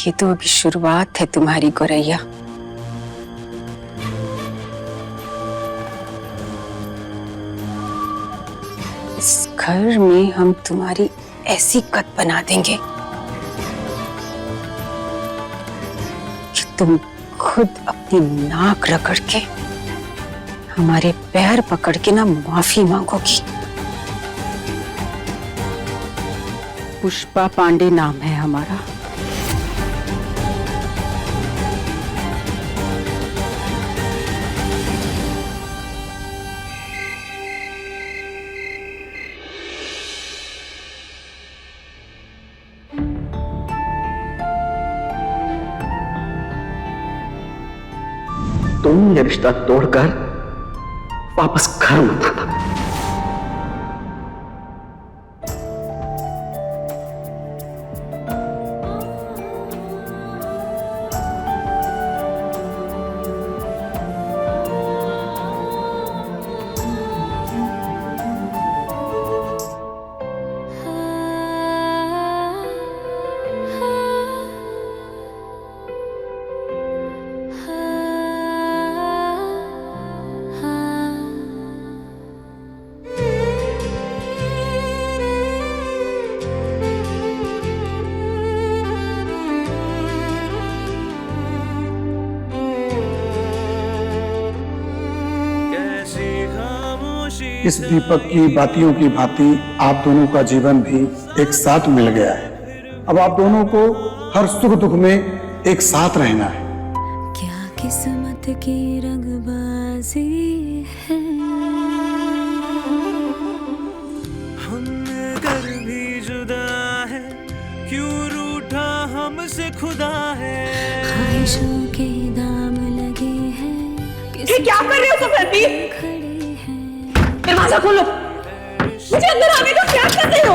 ये तो अभी शुरुआत है तुम्हारी गोरैया। इस घर में हम तुम्हारी ऐसी कद बना देंगे कि तुम खुद अपनी नाक रगड़ के हमारे पैर पकड़ के ना माफी मांगोगी। पुष्पा पांडे नाम है हमारा। तुम ये रिश्ता तोड़कर वापस घर मत आना। इस दीपक की बातियों की भांति आप दोनों का जीवन भी एक साथ मिल गया है। अब आप दोनों को हर सुख दुख में एक साथ रहना है। क्या किस्मत की रंगबाजी है, हम अगर भी जुदा है क्यों रूठा हमसे खुदा है। ख्वाहिशों के दाम लगे हैं। ये क्या कर रहे हो सफेदी? दरवाजा खोलो, मुझे अंदर आने का क्या कर रहे हो?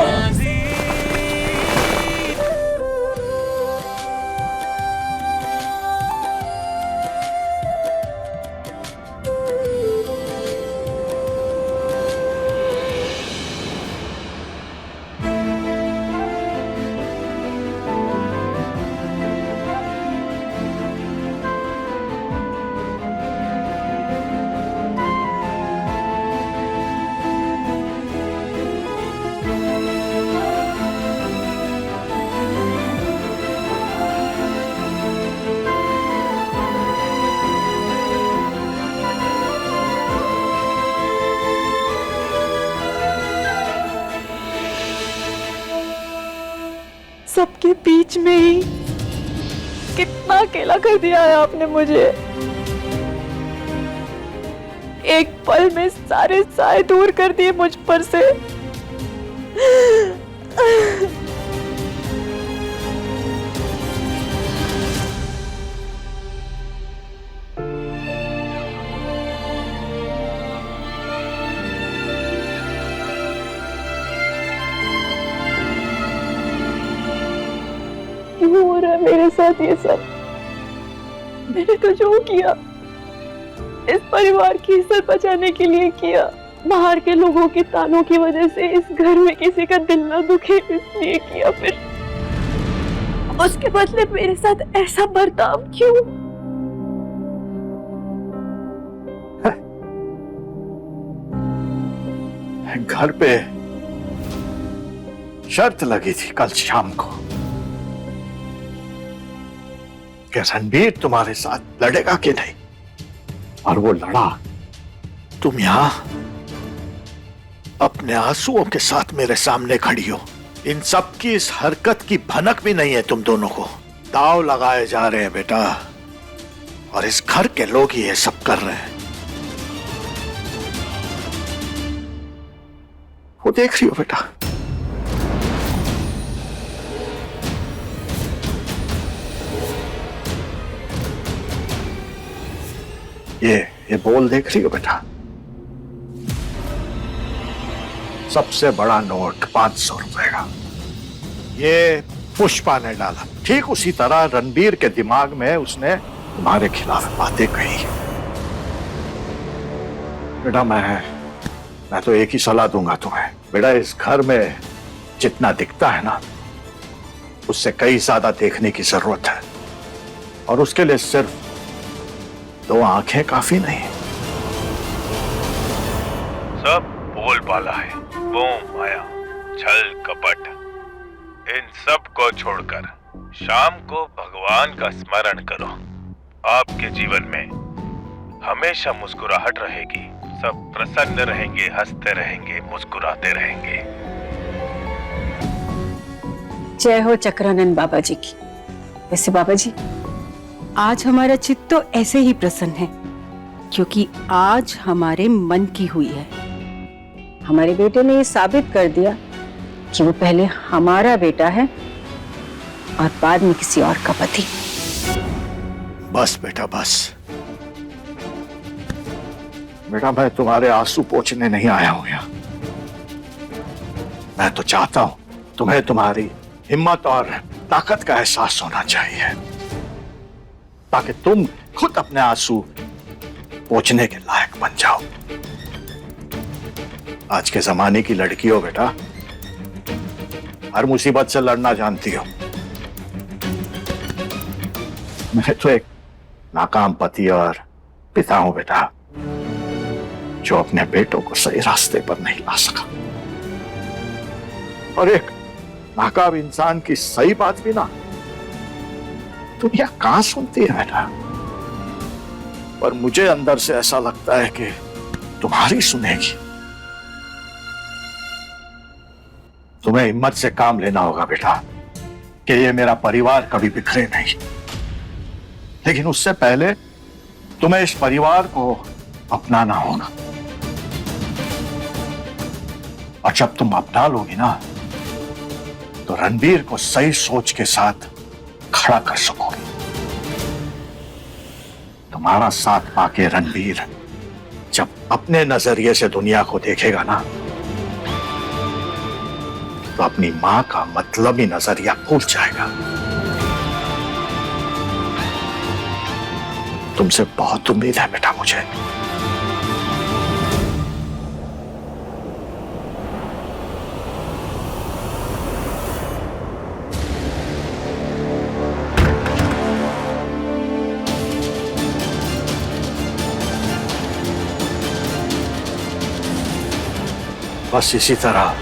सबके बीच में ही कितना अकेला कर दिया है आपने मुझे। एक पल में सारे साए दूर कर दिए मुझ पर से। क्यों हो रहा है मेरे साथ ये सब? मैंने तो जो किया इस परिवार की इज्जत बचाने के लिए किया। बाहर के लोगों के तानों की वजह से इस घर में किसी का दिल ना दुखे इसलिए किया। फिर उसके बदले मेरे साथ ऐसा बर्ताव क्यों? घर पे शर्त लगी थी कल शाम को कि रणबीर तुम्हारे साथ लड़ेगा कि नहीं, और वो लड़ा। तुम यहां अपने आंसुओं के साथ मेरे सामने खड़ी हो। इन सब की इस हरकत की भनक भी नहीं है तुम दोनों को। दाव लगाए जा रहे हैं बेटा, और इस घर के लोग ही ये सब कर रहे हैं। वो देख रही हो बेटा, ये बोल देख रही हो बेटा? सबसे बड़ा नोट 500 रुपए का, ये पुष्पा ने डाला। ठीक उसी तरह रणबीर के दिमाग में उसने तुम्हारे खिलाफ बातें कही। बेटा मैं तो एक ही सलाह दूंगा तुम्हें। बेटा इस घर में जितना दिखता है ना, उससे कई ज्यादा देखने की जरूरत है। और उसके लिए सिर्फ 2 आंखें काफी नहीं। सब बोल बाला है, मोह माया, छल कपट, इन सब को छोड़कर शाम को भगवान का स्मरण करो। आपके जीवन में हमेशा मुस्कुराहट रहेगी, सब प्रसन्न रहेंगे, हंसते रहेंगे, मुस्कुराते रहेंगे। जय हो चक्रानंद बाबा जी की। वैसे बाबा जी, आज हमारा चित्त तो ऐसे ही प्रसन्न है क्योंकि आज हमारे मन की हुई है। हमारे बेटे ने ये साबित कर दिया कि वो पहले हमारा बेटा है और बाद में किसी और का पति। बस बेटा बस। बेटा मैं तुम्हारे आंसू पोंछने नहीं आया हूं यहाँ। मैं तो चाहता हूं तुम्हें तुम्हारी हिम्मत और ताकत का एहसास होना चाहिए ताकि तुम खुद अपने आंसू पोंछने के लायक बन जाओ। आज के जमाने की लड़की हो बेटा, हर मुसीबत से लड़ना जानती हो। मैं तो एक नाकाम पति और पिता हूं बेटा, जो अपने बेटों को सही रास्ते पर नहीं ला सका। और एक नाकाम इंसान की सही बात भी ना दुनिया कहां सुनती है बेटा। पर मुझे अंदर से ऐसा लगता है कि तुम्हारी सुनेगी। तुम्हें हिम्मत से काम लेना होगा बेटा कि ये मेरा परिवार कभी बिखरे नहीं। लेकिन उससे पहले तुम्हें इस परिवार को अपनाना होगा। और जब तुम अपना लोगी ना तो रणबीर को सही सोच के साथ खड़ा कर सकोगे। तुम्हारा साथ पाके रणबीर जब अपने नजरिए से दुनिया को देखेगा ना तो अपनी मां का मतलबी नजरिया भूल जाएगा। तुमसे बहुत उम्मीद है बेटा मुझे। बस इसी तरह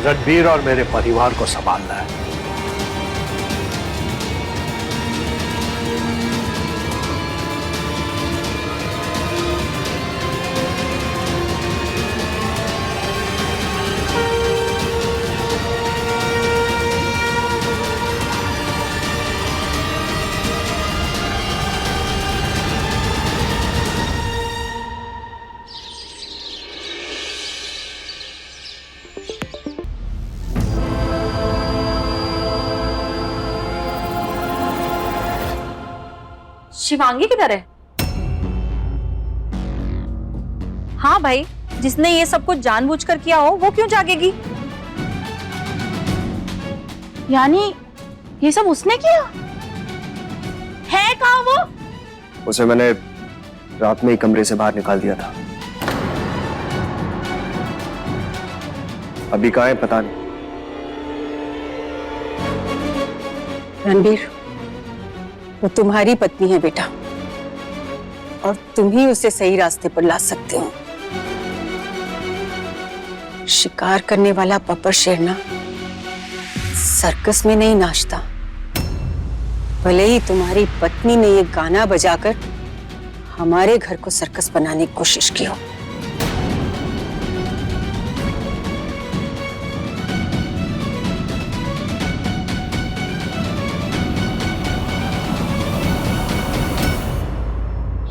रणबीर और मेरे परिवार को संभालना है। शिवांगी किधर है? हाँ भाई, जिसने ये सब कुछ जानबूझकर किया हो वो क्यों जागेगी? यानी ये सब उसने किया है? कहाँ वो? उसे मैंने रात में ही कमरे से बाहर निकाल दिया था। अभी कहाँ है पता नहीं। रणबीर, वो तुम्हारी पत्नी है बेटा और तुम ही उसे सही रास्ते पर ला सकते हो। शिकार करने वाला बब्बर शेर ना सर्कस में नहीं नाचता। भले ही तुम्हारी पत्नी ने ये गाना बजाकर हमारे घर को सर्कस बनाने की कोशिश की हो।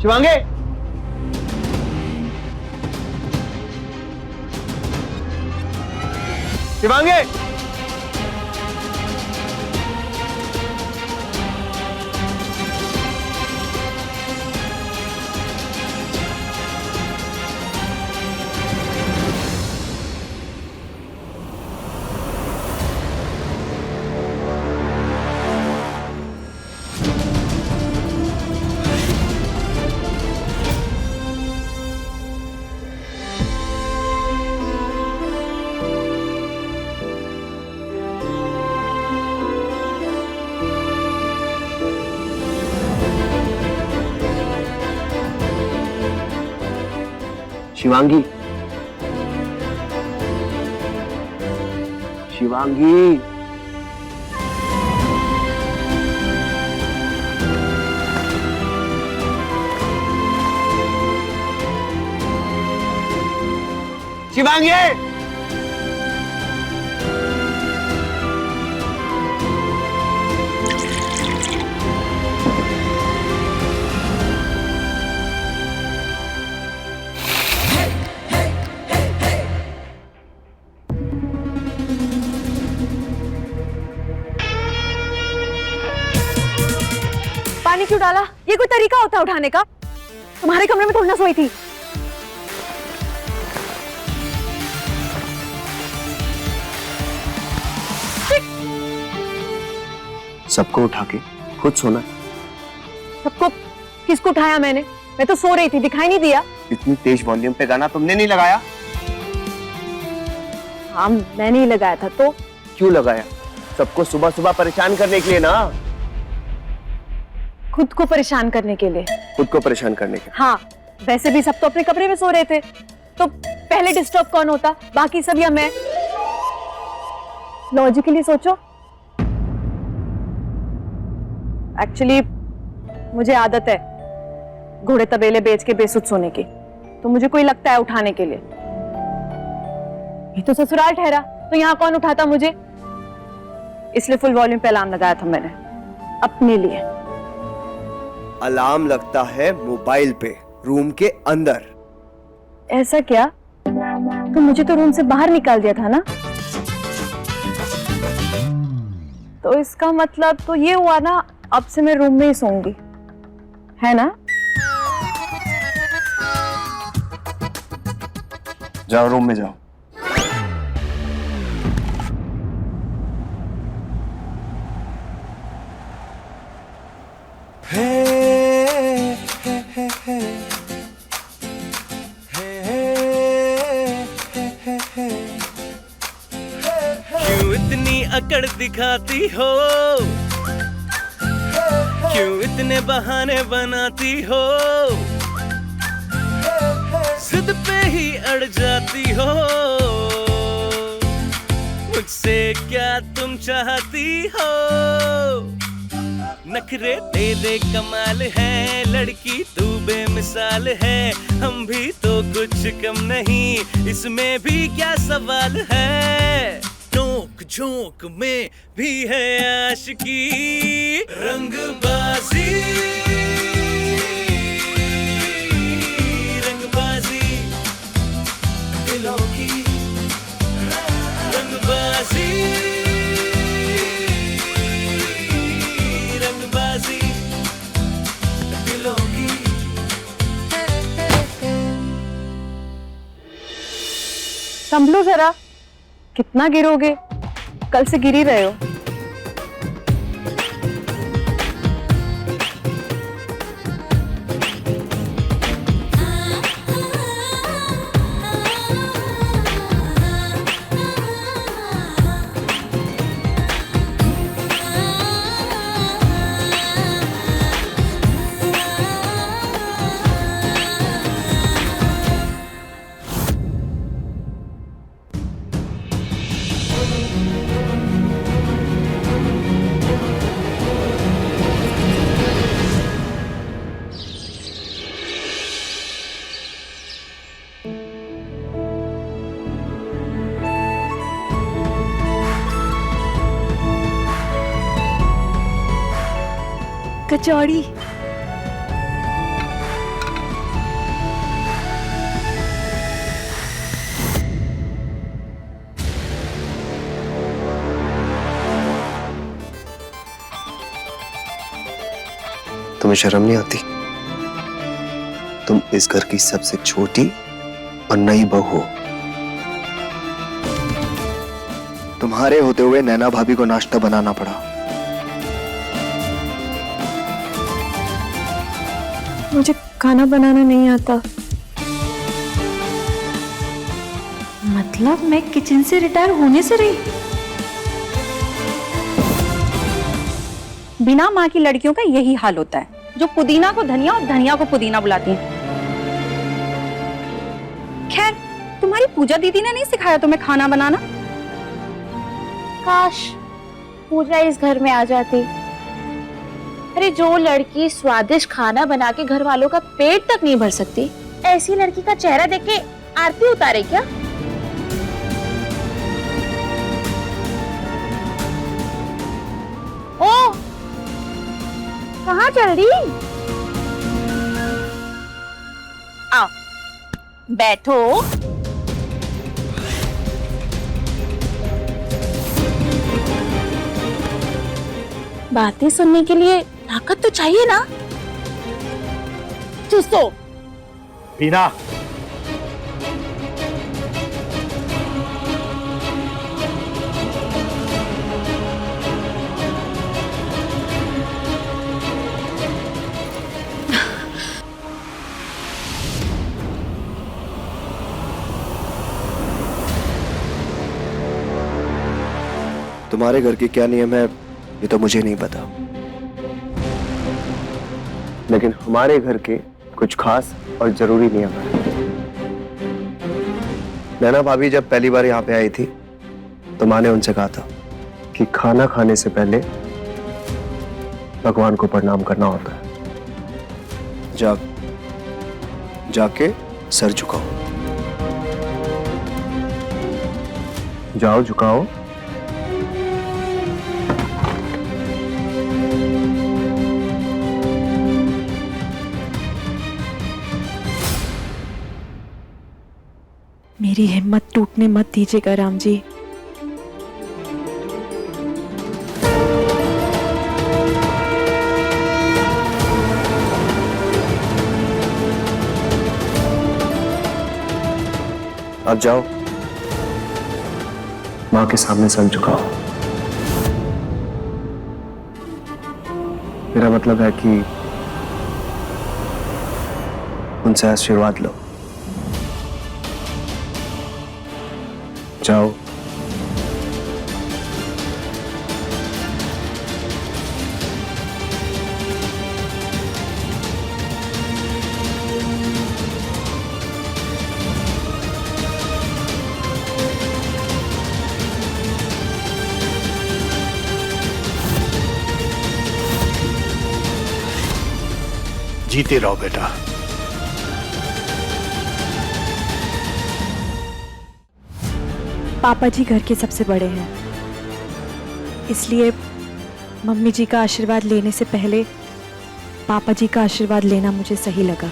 शिवांगी, शिवांगी, शिवांगी, शिवांगी, शिवांगी, पानी क्यों डाला? ये कोई तरीका होता है उठाने का? तुम्हारे कमरे में थोड़ी ना सोई थी। सबको उठा के खुद सोना। सबको किसको उठाया मैंने? मैं तो सो रही थी, दिखाई नहीं दिया? इतनी तेज वॉल्यूम पे गाना तुमने नहीं लगाया? हाँ मैं नहीं लगाया था तो? क्यों लगाया? सबको सुबह सुबह परेशान करने के लिए ना। खुद को परेशान करने के लिए। खुद को परेशान करने के। हाँ वैसे भी सब तो अपने कमरे में सो रहे थे, तो पहले डिस्टर्ब कौन होता? बाकी सब या मैं? लॉजिकली सोचो। एक्चुअली मुझे आदत है घोड़े तबेले बेच के बेसुध सोने की, तो मुझे कोई लगता है उठाने के लिए। ये तो ससुराल ठहरा, तो यहाँ कौन उठाता मुझे? इसलिए फुल वॉल्यूम पे अलार्म लगाया था मैंने अपने लिए। अलार्म लगता है मोबाइल पे, रूम के अंदर। ऐसा क्या? तो मुझे तो रूम से बाहर निकाल दिया था ना? तो इसका मतलब तो ये हुआ ना, अब से मैं रूम में ही सोऊंगी, है ना? जाओ रूम में जाओ। क्यों इतनी अकड़ दिखाती हो? क्यों इतने बहाने बनाती हो? जिद पे ही अड़ जाती हो। मुझसे क्या तुम चाहती हो? नखरे तेरे कमाल है, लड़की तू बेमिसाल है। हम भी तो कुछ कम नहीं, इसमें भी क्या सवाल है? नोक झोंक में भी है आशिकी, रंगबाजी, रंगबाजी दिलों की, रंगबाजी, रंगबाजी दिलों की। संभलो जरा, कितना गिरोगे? कल से गिर ही रहे हो। कचौड़ी। तुम्हें शर्म नहीं आती? तुम इस घर की सबसे छोटी और नई बहू हो। तुम्हारे होते हुए नैना भाभी को नाश्ता बनाना पड़ा। मुझे खाना बनाना नहीं आता। मतलब मैं किचन से रिटायर होने से रही? बिना माँ की लड़कियों का यही हाल होता है, जो पुदीना को धनिया और धनिया को पुदीना बुलाती हैं। पूजा दीदी ने नहीं सिखाया तुम्हें खाना बनाना? काश पूजा इस घर में आ जाती। अरे जो लड़की स्वादिष्ट खाना बना के घर वालों का पेट तक नहीं भर सकती, ऐसी लड़की का चेहरा देख के आरती उतारे क्या? ओ, कहाँ चल रही? आओ, बैठो। बातें सुनने के लिए ताकत तो चाहिए ना? चुस्तो। बीना, तुम्हारे घर के क्या नियम है ये तो मुझे नहीं पता, लेकिन हमारे घर के कुछ खास और जरूरी नियम है। नैना भाभी जब पहली बार यहाँ पे आई थी तो माँ ने उनसे कहा था कि खाना खाने से पहले भगवान को प्रणाम करना होता है। जाके सर झुकाओ। जाओ झुकाओ। मेरी हिम्मत टूटने मत दीजिएगा राम जी। अब जाओ, माँ के सामने सर झुकाओ। मेरा मतलब है कि उनसे आशीर्वाद लो। जाओ। जीते रहो बेटा। पापा जी घर के सबसे बड़े हैं, इसलिए मम्मी जी का आशीर्वाद लेने से पहले पापा जी का आशीर्वाद लेना मुझे सही लगा।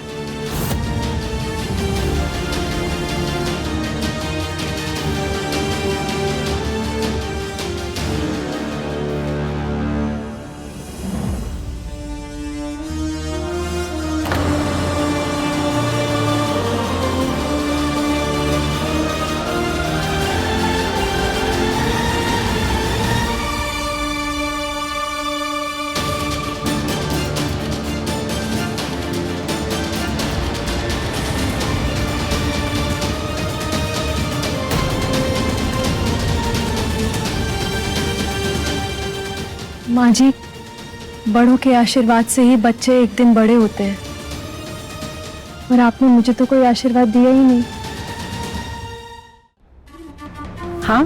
माँ जी, बड़ों के आशीर्वाद से ही बच्चे एक दिन बड़े होते हैं, और आपने मुझे तो कोई आशीर्वाद दिया ही नहीं। हाँ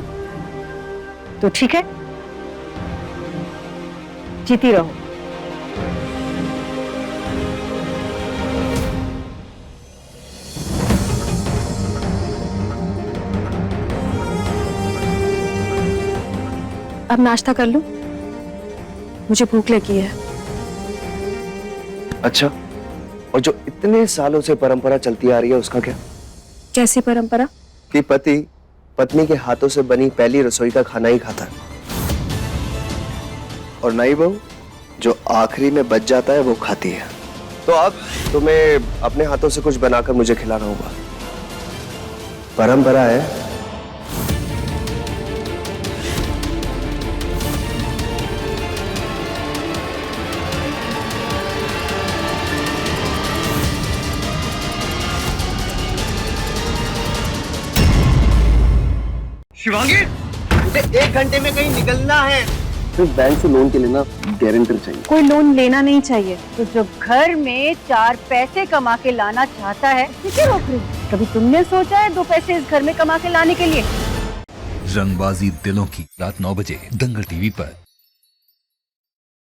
तो ठीक है, जीती रहो। अब नाश्ता कर लूं? मुझे भूख लगी है। अच्छा, और जो इतने सालों से परंपरा चलती आ रही है उसका क्या? कैसी परंपरा? कि पति पत्नी के हाथों से बनी पहली रसोई का खाना ही खाता है, और नई बहू जो आखिरी में बच जाता है वो खाती है। तो अब तुम्हें अपने हाथों से कुछ बनाकर मुझे खिलाना होगा। परंपरा है। शिवांगी, मुझे 1 घंटे में कहीं निकलना है। सिर्फ बैंक से लोन के लिए ना गारंटर चाहिए। कोई लोन लेना नहीं चाहिए। तो जो घर में 4 पैसे कमा के लाना चाहता है किसे रोक रही? कभी तुमने सोचा है 2 पैसे इस घर में कमा के लाने के लिए? रंगबाजी दिलों की, रात 9 बजे दंगल टीवी पर।